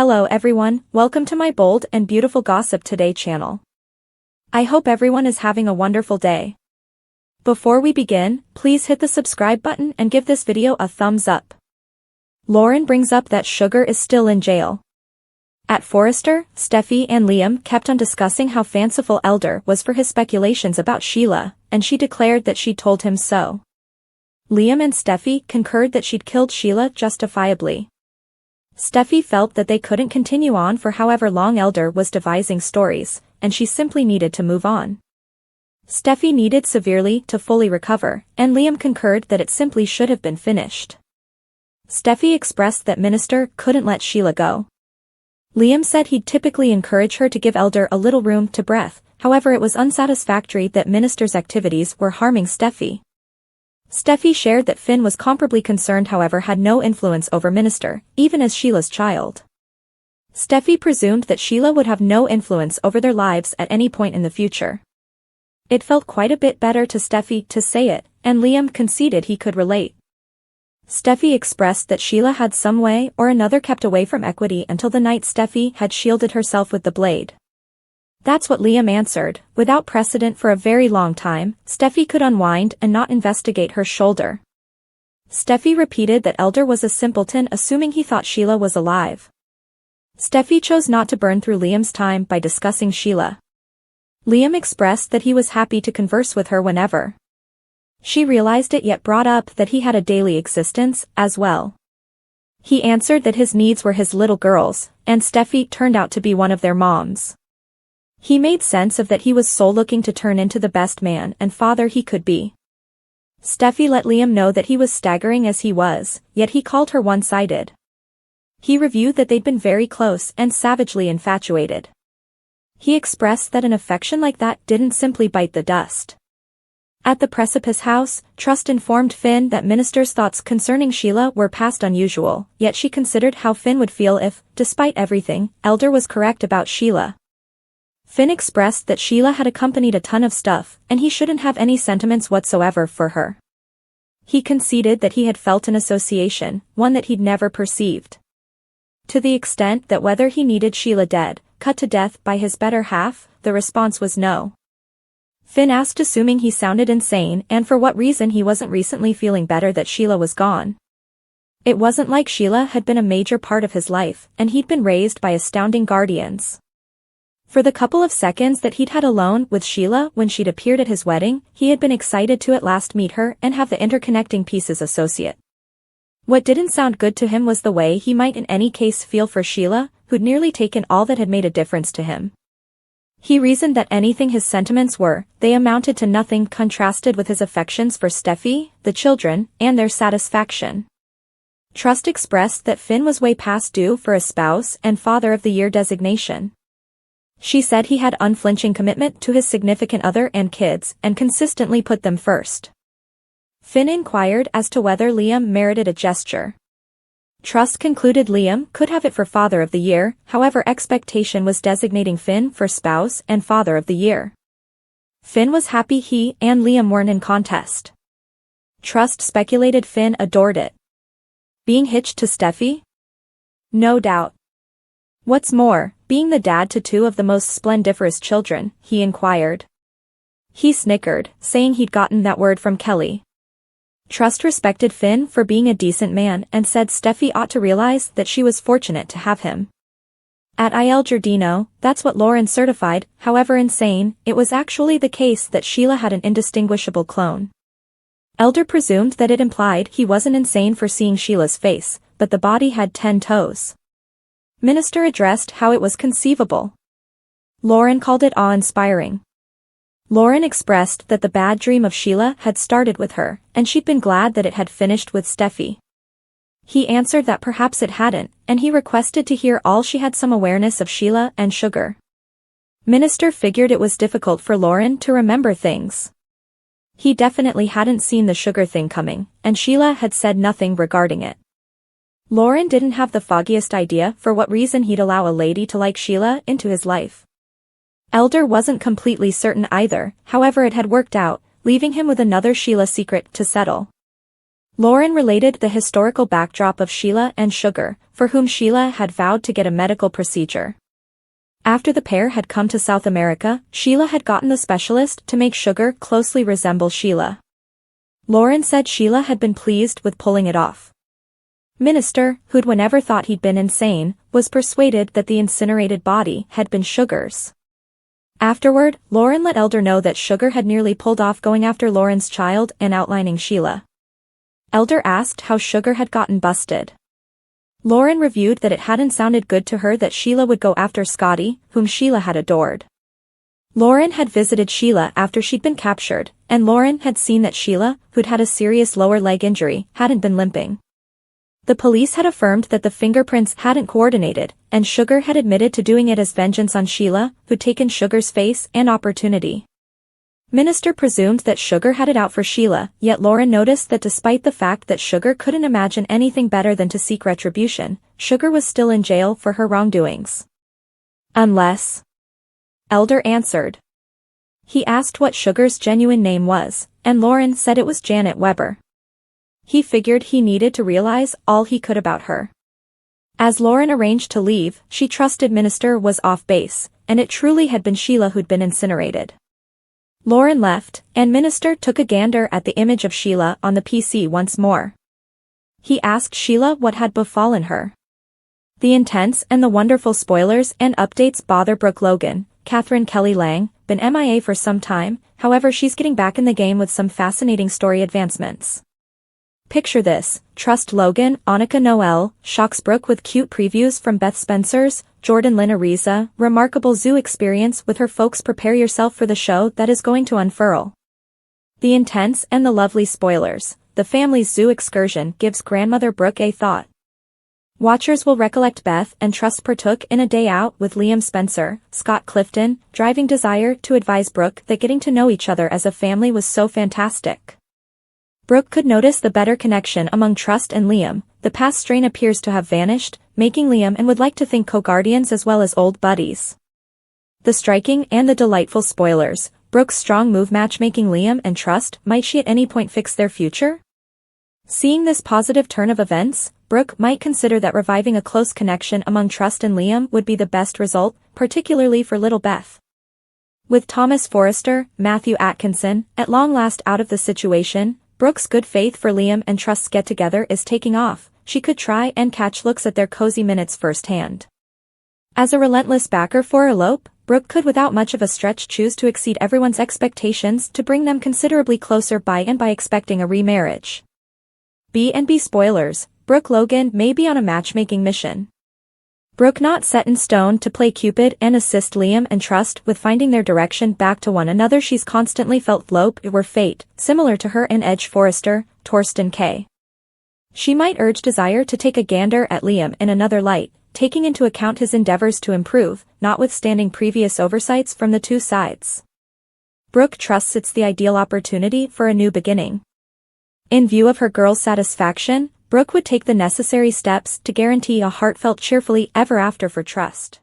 Hello everyone, welcome to my bold and beautiful Gossip Today channel. I hope everyone is having a wonderful day. Before we begin, please hit the subscribe button and give this video a thumbs up. Lauren brings up that Sugar is still in jail. At Forrester, Steffy and Liam kept on discussing how fanciful Elder was for his speculations about Sheila, and she declared that she'd told him so. Liam and Steffy concurred that she'd killed Sheila justifiably. Steffy felt that they couldn't continue on for however long Elder was devising stories, and she simply needed to move on. Steffy needed severely to fully recover, and Liam concurred that it simply should have been finished. Steffy expressed that Sinister couldn't let Sheila go. Liam said he'd typically encourage her to give Elder a little room to breathe, however it was unsatisfactory that Sinister's activities were harming Steffy. Steffy shared that Finn was comparably concerned however had no influence over Sinister, even as Sheila's child. Steffy presumed that Sheila would have no influence over their lives at any point in the future. It felt quite a bit better to Steffy to say it, and Liam conceded he could relate. Steffy expressed that Sheila had some way or another kept away from equity until the night Steffy had shielded herself with the blade. That's what Liam answered. Without precedent for a very long time, Steffy could unwind and not investigate her shoulder. Steffy repeated that Elder was a simpleton assuming he thought Sheila was alive. Steffy chose not to burn through Liam's time by discussing Sheila. Liam expressed that he was happy to converse with her whenever. She realized it yet brought up that he had a daily existence, as well. He answered that his needs were his little girls, and Steffy turned out to be one of their moms. He made sense of that he was looking to turn into the best man and father he could be. Steffy let Liam know that he was staggering as he was, yet he called her one-sided. He reviewed that they'd been very close and savagely infatuated. He expressed that an affection like that didn't simply bite the dust. At the Precipice House, Trust informed Finn that Sinister's thoughts concerning Sheila were past unusual, yet she considered how Finn would feel if, despite everything, Elder was correct about Sheila. Finn expressed that Sheila had accompanied a ton of stuff, and he shouldn't have any sentiments whatsoever for her. He conceded that he had felt an association, one that he'd never perceived. To the extent that whether he needed Sheila dead, cut to death by his better half, the response was no. Finn asked assuming he sounded insane and for what reason he wasn't recently feeling better that Sheila was gone. It wasn't like Sheila had been a major part of his life, and he'd been raised by astounding guardians. For the couple of seconds that he'd had alone with Sheila when she'd appeared at his wedding, he had been excited to at last meet her and have the interconnecting pieces associate. What didn't sound good to him was the way he might in any case feel for Sheila, who'd nearly taken all that had made a difference to him. He reasoned that anything his sentiments were, they amounted to nothing contrasted with his affections for Steffy, the children, and their satisfaction. Trust expressed that Finn was way past due for a Spouse and Father of the Year designation. She said he had unflinching commitment to his significant other and kids and consistently put them first. Finn inquired as to whether Liam merited a gesture. Trust concluded Liam could have it for Father of the Year, however expectation was designating Finn for Spouse and Father of the Year. Finn was happy he and Liam weren't in contest. Trust speculated Finn adored it. Being hitched to Steffy? No doubt. What's more, being the dad to two of the most splendiferous children, he inquired. He snickered, saying he'd gotten that word from Kelly. Trust respected Finn for being a decent man and said Steffy ought to realize that she was fortunate to have him. At Il Giardino, that's what Lauren certified, however insane, it was actually the case that Sheila had an indistinguishable clone. Elder presumed that it implied he wasn't insane for seeing Sheila's face, but the body had 10 toes. Sinister addressed how it was conceivable. Lauren called it awe-inspiring. Lauren expressed that the bad dream of Sheila had started with her, and she'd been glad that it had finished with Steffy. He answered that perhaps it hadn't, and he requested to hear all she had some awareness of Sheila and Sugar. Sinister figured it was difficult for Lauren to remember things. He definitely hadn't seen the Sugar thing coming, and Sheila had said nothing regarding it. Lauren didn't have the foggiest idea for what reason he'd allow a lady to like Sheila into his life. Elder wasn't completely certain either, however it had worked out, leaving him with another Sheila secret to settle. Lauren related the historical backdrop of Sheila and Sugar, for whom Sheila had vowed to get a medical procedure. After the pair had come to South America, Sheila had gotten the specialist to make Sugar closely resemble Sheila. Lauren said Sheila had been pleased with pulling it off. Sinister, who'd whenever thought he'd been insane, was persuaded that the incinerated body had been Sugar's. Afterward, Lauren let Elder know that Sugar had nearly pulled off going after Lauren's child and outlining Sheila. Elder asked how Sugar had gotten busted. Lauren reviewed that it hadn't sounded good to her that Sheila would go after Scotty, whom Sheila had adored. Lauren had visited Sheila after she'd been captured, and Lauren had seen that Sheila, who'd had a serious lower leg injury, hadn't been limping. The police had affirmed that the fingerprints hadn't coordinated, and Sugar had admitted to doing it as vengeance on Sheila, who'd taken Sugar's face and opportunity. Sinister presumed that Sugar had it out for Sheila, yet Lauren noticed that despite the fact that Sugar couldn't imagine anything better than to seek retribution, Sugar was still in jail for her wrongdoings. Unless... Elder answered. He asked what Sugar's genuine name was, and Lauren said it was Janet Weber. He figured he needed to realize all he could about her. As Lauren arranged to leave, she trusted Sinister was off base, and it truly had been Sheila who'd been incinerated. Lauren left, and Sinister took a gander at the image of Sheila on the PC once more. He asked Sheila what had befallen her. The intense and the wonderful spoilers and updates bother Brooke Logan, Catherine Kelly Lang, been MIA for some time, however she's getting back in the game with some fascinating story advancements. Picture this, Trust Logan, Annika Noel, shocks Brooke with cute previews from Beth Spencer's, Jordan Lynn Ariza, remarkable zoo experience with her folks. Prepare yourself for the show that is going to unfurl. The intense and the lovely spoilers, the family's zoo excursion gives grandmother Brooke a thought. Watchers will recollect Beth and Trust partook in a day out with Liam Spencer, Scott Clifton, driving Desire to advise Brooke that getting to know each other as a family was so fantastic. Brooke could notice the better connection among Trust and Liam. The past strain appears to have vanished, making Liam and would like to think co-guardians as well as old buddies. The striking and the delightful spoilers, Brooke's strong move matchmaking Liam and Trust. Might she at any point fix their future? Seeing this positive turn of events, Brooke might consider that reviving a close connection among Trust and Liam would be the best result, particularly for little Beth. With Thomas Forrester, Matthew Atkinson, at long last out of the situation, Brooke's good faith for Liam and Trust's get-together is taking off. She could try and catch looks at their cozy minutes firsthand. As a relentless backer for Elope, Brooke could without much of a stretch choose to exceed everyone's expectations to bring them considerably closer by expecting a remarriage. B&B spoilers, Brooke Logan may be on a matchmaking mission. Brooke not set in stone to play Cupid and assist Liam and Trust with finding their direction back to one another. She's constantly felt Elope were fate, similar to her and Edge Forrester, Torsten K. She might urge Desire to take a gander at Liam in another light, taking into account his endeavors to improve, notwithstanding previous oversights from the two sides. Brooke trusts it's the ideal opportunity for a new beginning. In view of her girl's satisfaction, Brooke would take the necessary steps to guarantee a heartfelt cheerfully ever after for Trust.